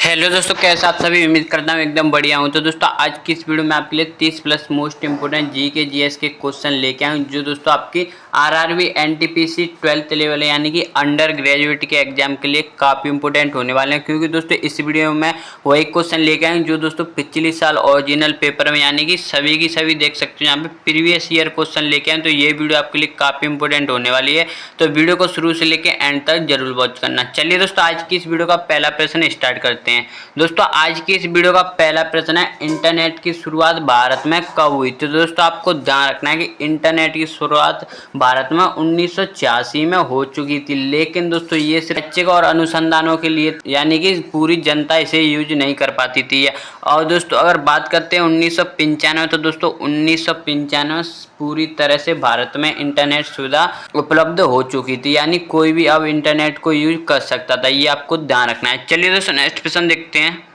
Hello दोस्तों, कैसे आप सभी। उम्मीद करता हूँ एकदम बढ़िया हूँ। तो दोस्तों आज की इस वीडियो में आपके लिए 30 प्लस मोस्ट इंपोर्टेंट जी के जीएस के क्वेश्चन लेके आया हूँ, जो दोस्तों आपकी आरआरबी एनटीपीसी 12th लेवल यानी कि अंडर ग्रेजुएट के एग्जाम के लिए काफ़ी इंपोर्टेंट होने वाले हैं। क्योंकि दोस्तों इस वीडियो में मैं वही क्वेश्चन लेके आया हूँ जो दोस्तों पिछले साल ओरिजिनल पेपर में यानी कि सभी की सभी देख सकते हो यहाँ पे प्रीवियस ईयर क्वेश्चन लेके आए। तो ये वीडियो आपके लिए काफ़ी इंपोर्टेंट होने वाली है, तो वीडियो को शुरू से लेकर एंड तक जरूर वॉच करना। चलिए दोस्तों आज की इस वीडियो का पहला प्रश्न स्टार्ट करते हैं। दोस्तों आज की इस वीडियो का पहला प्रश्न है, इंटरनेट की शुरुआत भारत में कब हुई। तो दोस्तों आपको ध्यान रखना है कि इंटरनेट की शुरुआत भारत में 1986 में हो चुकी थी, लेकिन दोस्तों ये शैक्षिक और अनुसंधानों के लिए यानी कि पूरी जनता इसे यूज नहीं कर पाती थी। और दोस्तों अगर बात करते हैं 1995, तो दोस्तों 1995 पूरी तरह से भारत में इंटरनेट सुविधा उपलब्ध हो चुकी थी, यानी कोई भी अब इंटरनेट को यूज कर सकता था। ये आपको ध्यान रखना है। चलिए दोस्तों नेक्स्ट क्वेश्चन देखते हैं।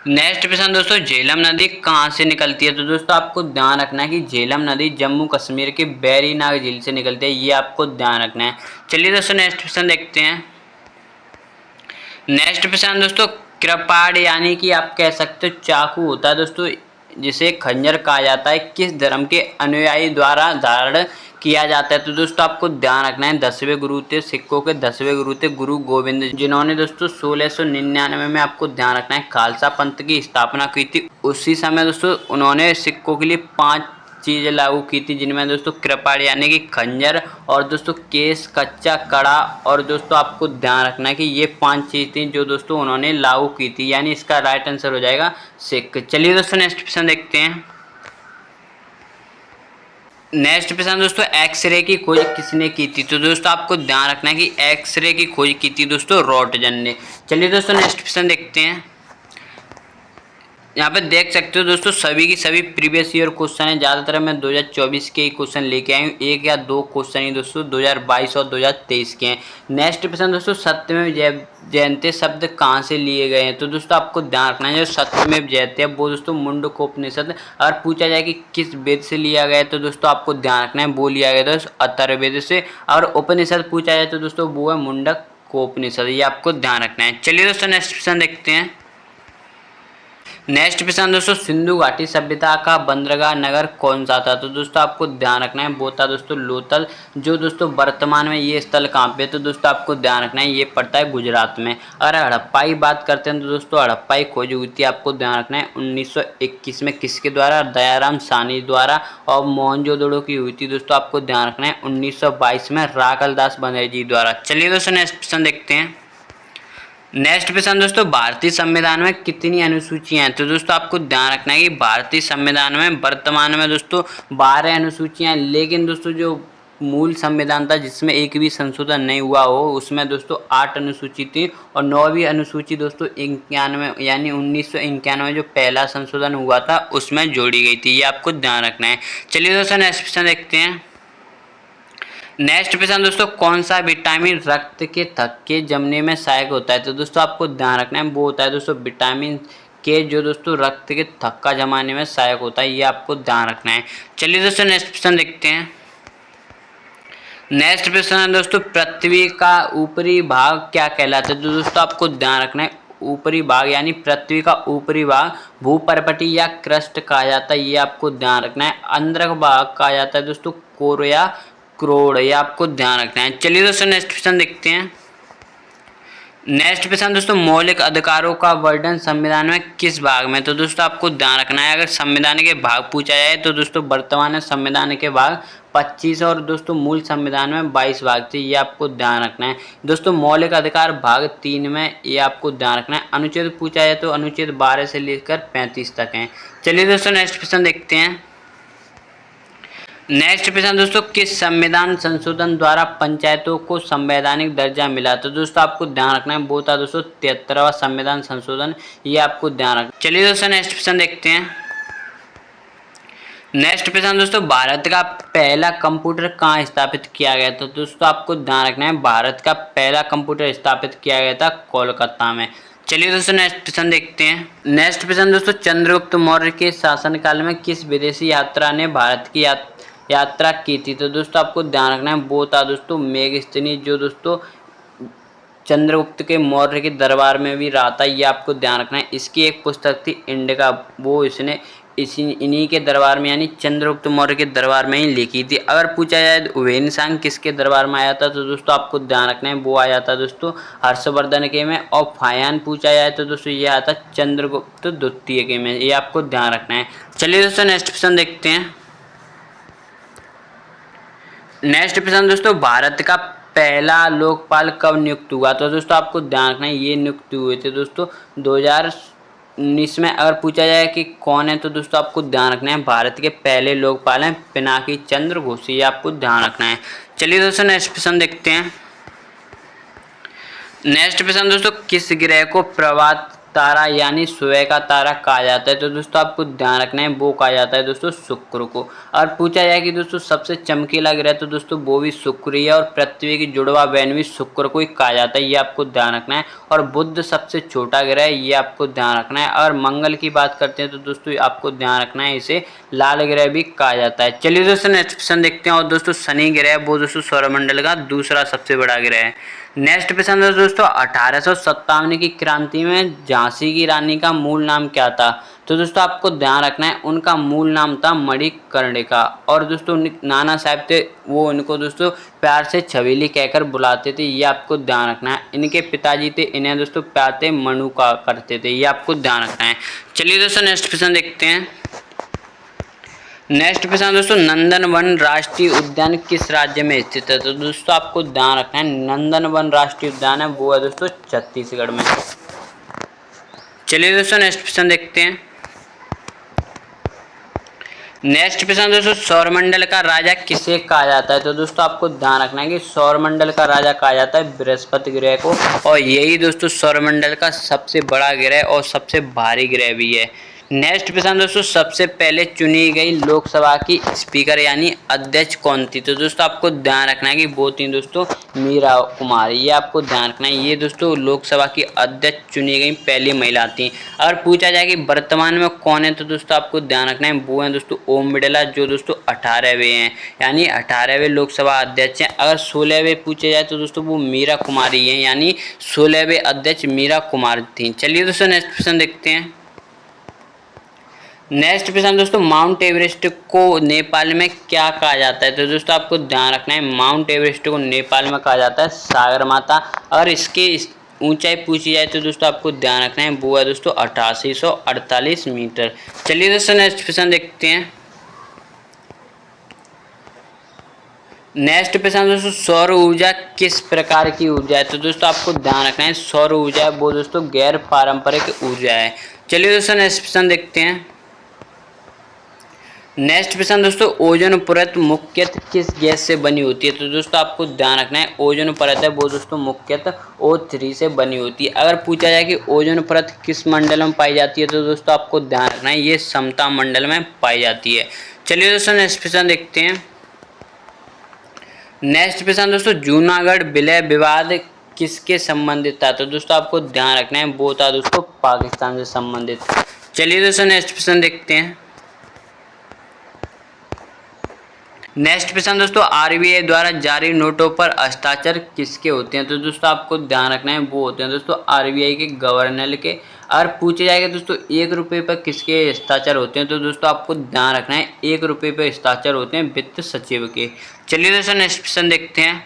नेक्स्ट प्रश्न दोस्तों, झेलम नदी कहाँ से निकलती है। तो दोस्तों आपको ध्यान रखना है कि झेलम नदी जम्मू कश्मीर के बैरीनाग झील से निकलती है। ये आपको ध्यान रखना है। चलिए दोस्तों नेक्स्ट प्रश्न देखते हैं। नेक्स्ट प्रश्न दोस्तों, कृपाण यानी कि आप कह सकते हो चाकू होता है दोस्तों, जिसे खंजर कहा जाता है, किस धर्म के अनुयायी द्वारा धारण किया जाता है। तो दोस्तों आपको ध्यान रखना है 10वें गुरु थे, सिखों के 10वें गुरु थे गुरु गोविंद, जिन्होंने दोस्तों 1699 में आपको ध्यान रखना है खालसा पंथ की स्थापना की थी। उसी समय दोस्तों उन्होंने सिखों के लिए 5 चीज़ें लागू की थी, जिनमें दोस्तों कृपाण यानी कि खंजर, और दोस्तों केस, कच्चा, कड़ा, और दोस्तों आपको ध्यान रखना है कि ये 5 चीज़ थी जो दोस्तों उन्होंने लागू की थी, यानी इसका राइट आंसर हो जाएगा सिख। चलिए दोस्तों नेक्स्ट क्वेश्चन देखते हैं। नेक्स्ट प्रश्न दोस्तों, एक्सरे की खोज किसने की थी। तो दोस्तों आपको ध्यान रखना है कि एक्सरे की खोज की थी दोस्तों रॉटजन ने। चलिए दोस्तों नेक्स्ट प्रश्न देखते हैं। यहाँ पे देख सकते हो दोस्तों सभी की सभी प्रीवियस ईयर क्वेश्चन है। ज़्यादातर मैं 2024 के क्वेश्चन लेके आई हूँ, 1 या 2 क्वेश्चन ही दोस्तों 2022 और 2023 के हैं। नेक्स्ट प्रश्न दोस्तों, सत्यमेव जयते शब्द कहाँ से लिए गए हैं। तो दोस्तों आपको ध्यान रखना है जो सत्यमेव जयते है वो दोस्तों मुंडकोपनिषद, अगर पूछा जाए कि किस वेद से लिया गया है तो दोस्तों आपको ध्यान रखना है वो लिया गया दोस्तों अथर्ववेद से। और उपनिषद पूछा जाए तो दोस्तों वो है मुंडकोपनिषद। ये आपको ध्यान रखना है। चलिए दोस्तों नेक्स्ट प्रश्न देखते हैं। नेक्स्ट प्रश्न दोस्तों, सिंधु घाटी सभ्यता का बंदरगाह नगर कौन सा था। तो दोस्तों आपको ध्यान रखना है वो था दोस्तों लोथल, जो दोस्तों वर्तमान में ये स्थल कहाँ पे है। तो दोस्तों आपको ध्यान रखना है ये पड़ता है गुजरात में। अगर हड़प्पा की बात करते हैं तो दोस्तों हड़प्पा की खोज हुई थी, आपको ध्यान रखना है 1921 में। किसके द्वारा, दयाराम साहनी द्वारा। और मोहनजोदड़ो की हुई थी दोस्तों आपको ध्यान रखना है 1922 में राकलदास बनर्जी द्वारा। चलिए दोस्तों नेक्स्ट प्रश्न देखते हैं। नेक्स्ट प्रश्न दोस्तों, भारतीय संविधान में कितनी अनुसूचियां हैं। तो दोस्तों आपको ध्यान रखना है कि भारतीय संविधान में वर्तमान में दोस्तों 12 अनुसूचियां हैं, लेकिन दोस्तों जो मूल संविधान था जिसमें एक भी संशोधन नहीं हुआ हो उसमें दोस्तों 8 अनुसूची थी, और 9वीं अनुसूची दोस्तों 91 यानी 1991 जो पहला संशोधन हुआ था उसमें जोड़ी गई थी। ये आपको ध्यान रखना है। चलिए दोस्तों नेक्स्ट प्रश्न देखते हैं। नेक्स्ट प्रश्न दोस्तों, कौन सा विटामिन रक्त के थक्के जमने में सहायक होता है। तो दोस्तों आपको ध्यान रखना है वो होता है दोस्तों विटामिन के, जो दोस्तों रक्त के थक्का जमाने में सहायक होता है। ये आपको ध्यान रखना है। चलिए दोस्तों नेक्स्ट प्रश्न देखते हैं। नेक्स्ट प्रश्न है दोस्तों, पृथ्वी का ऊपरी भाग क्या कहलाता है। तो दोस्तों आपको ध्यान रखना है ऊपरी भाग यानी पृथ्वी का ऊपरी भाग भूपर्पटी या क्रस्ट कहा जाता है। ये आपको ध्यान रखना है। अंदर भाग कहा जाता है दोस्तों कोर या क्रोड़। ये आपको ध्यान रखना है। चलिए दोस्तों नेक्स्ट क्वेश्चन देखते हैं। नेक्स्ट प्रश्न दोस्तों, मौलिक अधिकारों का वर्णन संविधान में किस भाग में। तो दोस्तों आपको ध्यान रखना है अगर संविधान के भाग पूछा जाए तो दोस्तों वर्तमान में संविधान के भाग 25 और दोस्तों मूल संविधान में 22 भाग थे। ये आपको ध्यान रखना है। दोस्तों मौलिक अधिकार भाग 3 में, ये आपको ध्यान रखना है। अनुच्छेद पूछा जाए तो अनुच्छेद 12 से लेकर 35 तक हैं। चलिए दोस्तों नेक्स्ट प्रश्न देखते हैं। नेक्स्ट प्रश्न दोस्तों, किस संविधान संशोधन द्वारा पंचायतों को संवैधानिक दर्जा मिला। तो दोस्तों आपको ध्यान रखना है वो था दोस्तों 73वां संविधान संशोधन। ये आपको ध्यान रखना। चलिए दोस्तों नेक्स्ट प्रश्न देखते हैं। नेक्स्ट प्रश्न दोस्तों, भारत का पहला कंप्यूटर कहाँ स्थापित किया गया था। तो दोस्तों आपको ध्यान रखना है भारत का पहला कंप्यूटर स्थापित किया गया था कोलकाता में। चलिए दोस्तों नेक्स्ट प्रश्न देखते हैं। नेक्स्ट प्रश्न दोस्तों, चंद्रगुप्त मौर्य के शासनकाल में किस विदेशी यात्रा ने भारत की यात्रा की थी। तो दोस्तों आपको ध्यान रखना है वो था दोस्तों मेघस्थनी, जो दोस्तों चंद्रगुप्त के मौर्य के दरबार में भी रहा था, ये आपको ध्यान रखना है। इसकी एक पुस्तक थी इंडिका, वो इसने इन्हीं के दरबार में यानी चंद्रगुप्त मौर्य के दरबार में ही लिखी थी। अगर पूछा जाए ह्वेनसांग किसके दरबार में आया था, तो दोस्तों आपको ध्यान रखना है वो आया था दोस्तों हर्षवर्धन के में। और फायान पूछा जाए तो दोस्तों ये आया था चंद्रगुप्त द्वितीय के में, ये आपको ध्यान रखना है। चलिए दोस्तों नेक्स्ट क्वेश्चन देखते हैं। नेक्स्ट प्रश्न दोस्तों, भारत का पहला लोकपाल कब नियुक्त हुआ? तो दोस्तों आपको ध्यान रखना है ये नियुक्त हुए थे दोस्तों 2019 में। अगर पूछा जाए कि कौन है, तो दोस्तों आपको ध्यान रखना है भारत के पहले लोकपाल हैं पिनाकी चंद्र घोष, ये आपको ध्यान रखना है। चलिए दोस्तों नेक्स्ट प्रश्न देखते हैं। नेक्स्ट प्रश्न दोस्तों, किस ग्रह को प्रभात तारा यानी सुबह का तारा कहा जाता है? तो दोस्तों आपको ध्यान रखना है वो कहा जाता है दोस्तों शुक्र को। और पूछा जाए कि दोस्तों सबसे चमकीला ग्रह, तो दोस्तों वो भी शुक्र ही है। और पृथ्वी की जुड़वा बहन भी शुक्र को ही कहा जाता है, ये आपको ध्यान रखना है। और बुध सबसे छोटा ग्रह है, ये आपको ध्यान रखना है। और मंगल की बात करते हैं तो दोस्तों आपको ध्यान रखना है इसे लाल ग्रह भी कहा जाता है। चलिए दोस्तों नेक्स्ट क्वेश्चन देखते हैं। और दोस्तों शनि ग्रह वो दोस्तों सौरमंडल का दूसरा सबसे बड़ा ग्रह है। नेक्स्ट प्रश्न है दोस्तों, 1857 की क्रांति में झांसी की रानी का मूल नाम क्या था? तो दोस्तों आपको ध्यान रखना है उनका मूल नाम था मणिकर्णिका। और दोस्तों नाना साहब थे, वो इनको दोस्तों प्यार से छबीली कहकर बुलाते थे, ये आपको ध्यान रखना है। इनके पिताजी थे, इन्हें दोस्तों प्यार से मनु का करते थे, ये आपको ध्यान रखना है। चलिए दोस्तों नेक्स्ट प्रश्न देखते हैं। नेक्स्ट प्रश्न दोस्तों, नंदनवन राष्ट्रीय उद्यान किस राज्य में स्थित है? तो दोस्तों आपको ध्यान रखना है नंदनवन राष्ट्रीय उद्यान है वो है दोस्तों छत्तीसगढ़ में। चलिए दोस्तों नेक्स्ट प्रश्न देखते हैं। नेक्स्ट प्रश्न दोस्तों, सौरमंडल का राजा किसे कहा जाता है? तो दोस्तों आपको ध्यान रखना है कि सौरमंडल का राजा कहा जाता है बृहस्पति ग्रह को। और यही दोस्तों सौरमंडल का सबसे बड़ा ग्रह और सबसे भारी ग्रह भी है। नेक्स्ट प्रश्न दोस्तों, सबसे पहले चुनी गई लोकसभा की स्पीकर यानी अध्यक्ष कौन थी? तो दोस्तों आपको ध्यान रखना है कि वो थी दोस्तों मीरा कुमारी, ये आपको ध्यान रखना है। ये दोस्तों लोकसभा की अध्यक्ष चुनी गई पहली महिला थी। अगर पूछा जाए कि वर्तमान में कौन है, तो दोस्तों आपको ध्यान रखना है वो है दोस्तों ओम बिड़ला, जो दोस्तों 18वें हैं यानी 18वें लोकसभा अध्यक्ष हैं। अगर 16वें पूछे जाए तो दोस्तों वो मीरा कुमारी हैं यानी 16वें अध्यक्ष मीरा कुमार थी। चलिए दोस्तों नेक्स्ट प्रश्न देखते हैं। नेक्स्ट प्रश्न दोस्तों, माउंट एवरेस्ट को नेपाल में क्या कहा जाता है? तो दोस्तों आपको ध्यान रखना है माउंट एवरेस्ट को नेपाल में कहा जाता है सागर माता। अगर इसकी ऊंचाई पूछी जाए तो दोस्तों आपको ध्यान रखना है वो है दोस्तों 8848 मीटर। चलिए दोस्तों नेक्स्ट प्रश्न देखते हैं। नेक्स्ट प्रश्न दोस्तों, सौर ऊर्जा किस प्रकार की ऊर्जा है? तो दोस्तों आपको ध्यान रखना है सौर ऊर्जा वो दोस्तों गैर पारंपरिक ऊर्जा है। चलिए दोस्तों नेक्स्ट प्रश्न देखते हैं। नेक्स्ट प्रश्न दोस्तों, ओजोन परत मुख्यतः किस गैस से बनी होती है? तो दोस्तों आपको ध्यान रखना है ओजोन परत है वो दोस्तों मुख्यतः O3 से बनी होती है। अगर पूछा जाए कि ओजोन परत किस मंडल में पाई जाती है, तो दोस्तों आपको ध्यान रखना है ये समता मंडल में पाई जाती है। चलिए दोस्तों नेक्स्ट प्रश्न देखते हैं। नेक्स्ट प्रश्न दोस्तों, जूनागढ़ विलय विवाद किसके संबंधित था? तो दोस्तों आपको ध्यान रखना है वो था दोस्तों पाकिस्तान से संबंधित। चलिए दोस्तों नेक्स्ट प्रश्न देखते हैं। नेक्स्ट प्रश्न दोस्तों, आरबीआई द्वारा जारी नोटों पर हस्ताक्षर किसके होते हैं? तो दोस्तों आपको ध्यान रखना है वो होते हैं दोस्तों आरबीआई के गवर्नर के। अगर पूछे जाएगा दोस्तों 1 रुपये पर किसके हस्ताक्षर होते हैं, तो दोस्तों आपको ध्यान रखना है 1 रुपये पर हस्ताक्षर होते हैं वित्त सचिव के। चलिए दोस्तों नेक्स्ट प्रश्न देखते हैं।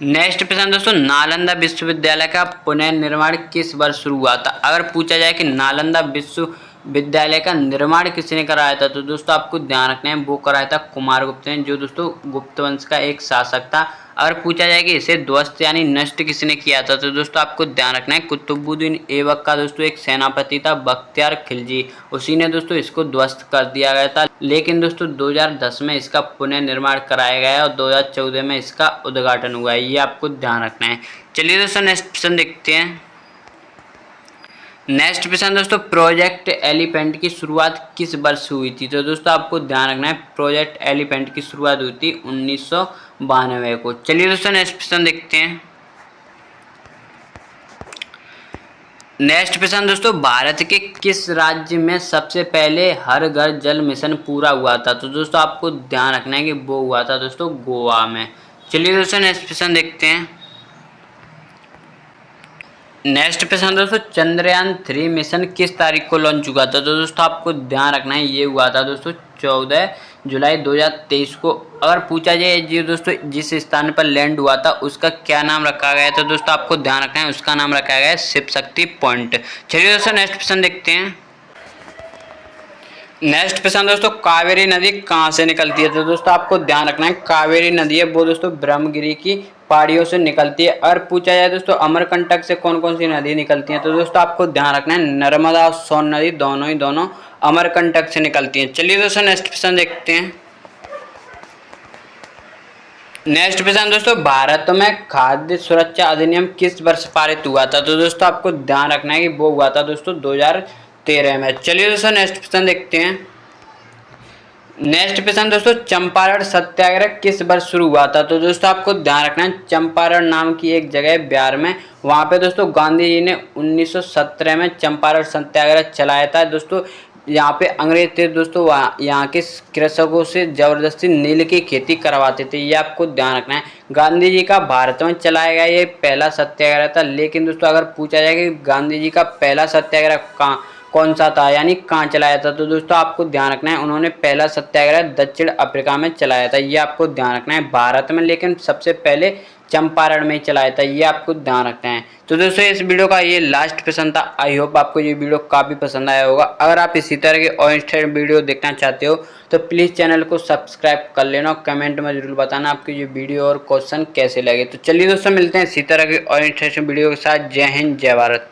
नेक्स्ट प्रश्न दोस्तों, नालंदा विश्वविद्यालय का पुनर्निर्माण किस वर्ष शुरू हुआ था? अगर पूछा जाए कि नालंदा विश्वविद्यालय का निर्माण किसने कराया था, तो दोस्तों आपको ध्यान रखना है वो कराया था कुमारगुप्त ने, जो दोस्तों गुप्त वंश का एक शासक था। अगर पूछा जाए कि इसे ध्वस्त यानी नष्ट किसने किया था, तो दोस्तों आपको ध्यान रखना है कुतुबुद्दीन ऐबक का दोस्तों एक सेनापति था बख्तियार खिलजी, उसी ने दोस्तों इसको ध्वस्त कर दिया गया था। लेकिन दोस्तों 2010 में इसका पुनर्निर्माण कराया गया और 2014 में इसका उद्घाटन हुआ है, ये आपको ध्यान रखना है। चलिए दोस्तों नेक्स्ट प्रश्न देखते हैं। नेक्स्ट प्रश्न दोस्तों, प्रोजेक्ट एलिफेंट की शुरुआत किस वर्ष हुई थी? तो दोस्तों आपको ध्यान रखना है प्रोजेक्ट एलिफेंट की शुरुआत हुई थी 1992 को। चलिए दोस्तों नेक्स्ट प्रश्न देखते हैं। नेक्स्ट प्रश्न दोस्तों, भारत के किस राज्य में सबसे पहले हर घर जल मिशन पूरा हुआ था? तो दोस्तों आपको ध्यान रखना है कि वो हुआ था दोस्तों गोवा में। चलिए दोस्तों नेक्स्ट प्रश्न देखते हैं। नेक्स्ट क्वेश्चन दोस्तों, चंद्रयान 3 मिशन किस तारीख को लॉन्च हुआ था? तो दोस्तों आपको ध्यान रखना है, ये हुआ था दोस्तों 14 जुलाई 2023 को। अगर पूछा जाए जी दोस्तों जिस स्थान पर लैंड हुआ था उसका क्या नाम रखा गया है, तो दोस्तों आपको ध्यान रखना है उसका नाम रखा गया है शिव शक्ति पॉइंट। चलिए दोस्तों नेक्स्ट क्वेश्चन देखते हैं। नेक्स्ट क्वेश्चन दोस्तों, कावेरी नदी कहाँ से निकलती है? तो दोस्तों आपको ध्यान रखना है कावेरी नदी है वो दोस्तों ब्रह्मगिरी की पहाड़ियों से निकलती है। और पूछा जाए दोस्तों अमरकंटक से कौन कौन सी नदी निकलती है, तो दोस्तों आपको ध्यान रखना है नर्मदा और सोन नदी दोनों अमरकंटक से निकलती हैं। चलिए दोस्तों नेक्स्ट क्वेश्चन देखते हैं। नेक्स्ट क्वेश्चन दोस्तों, भारत में खाद्य सुरक्षा अधिनियम किस वर्ष पारित हुआ था? तो दोस्तों आपको ध्यान रखना है कि वो हुआ था दोस्तों 2013 में। चलिए दोस्तों नेक्स्ट क्वेश्चन देखते हैं। नेक्स्ट क्वेश्चन दोस्तों, चंपारण सत्याग्रह किस वर्ष शुरू हुआ था? तो दोस्तों आपको ध्यान रखना है चंपारण नाम की एक जगह है बिहार में, वहाँ पे दोस्तों गांधी जी ने 1917 में चंपारण सत्याग्रह चलाया था। दोस्तों यहाँ पे अंग्रेज थे दोस्तों, यहाँ के कृषकों से जबरदस्ती नील की खेती करवाते थे, ये आपको ध्यान रखना है। गांधी जी का भारत में चलाया गया ये पहला सत्याग्रह था। लेकिन दोस्तों अगर पूछा जाए कि गांधी जी का पहला सत्याग्रह कौन सा था यानी कहाँ चलाया था, तो दोस्तों आपको ध्यान रखना है उन्होंने पहला सत्याग्रह दक्षिण अफ्रीका में चलाया था, ये आपको ध्यान रखना है। भारत में लेकिन सबसे पहले चंपारण में चलाया था, ये आपको ध्यान रखना है। तो दोस्तों इस वीडियो का ये लास्ट क्वेश्चन था। आई होप आपको ये वीडियो काफ़ी पसंद आया होगा। अगर आप इसी तरह के और इंटरेस्टिंग वीडियो देखना चाहते हो तो प्लीज़ चैनल को सब्सक्राइब कर लेना और कमेंट में जरूर बताना आपको ये वीडियो और क्वेश्चन कैसे लगे। तो चलिए दोस्तों मिलते हैं इसी तरह के और इंटरेस्टिंग वीडियो के साथ। जय हिंद जय भारत।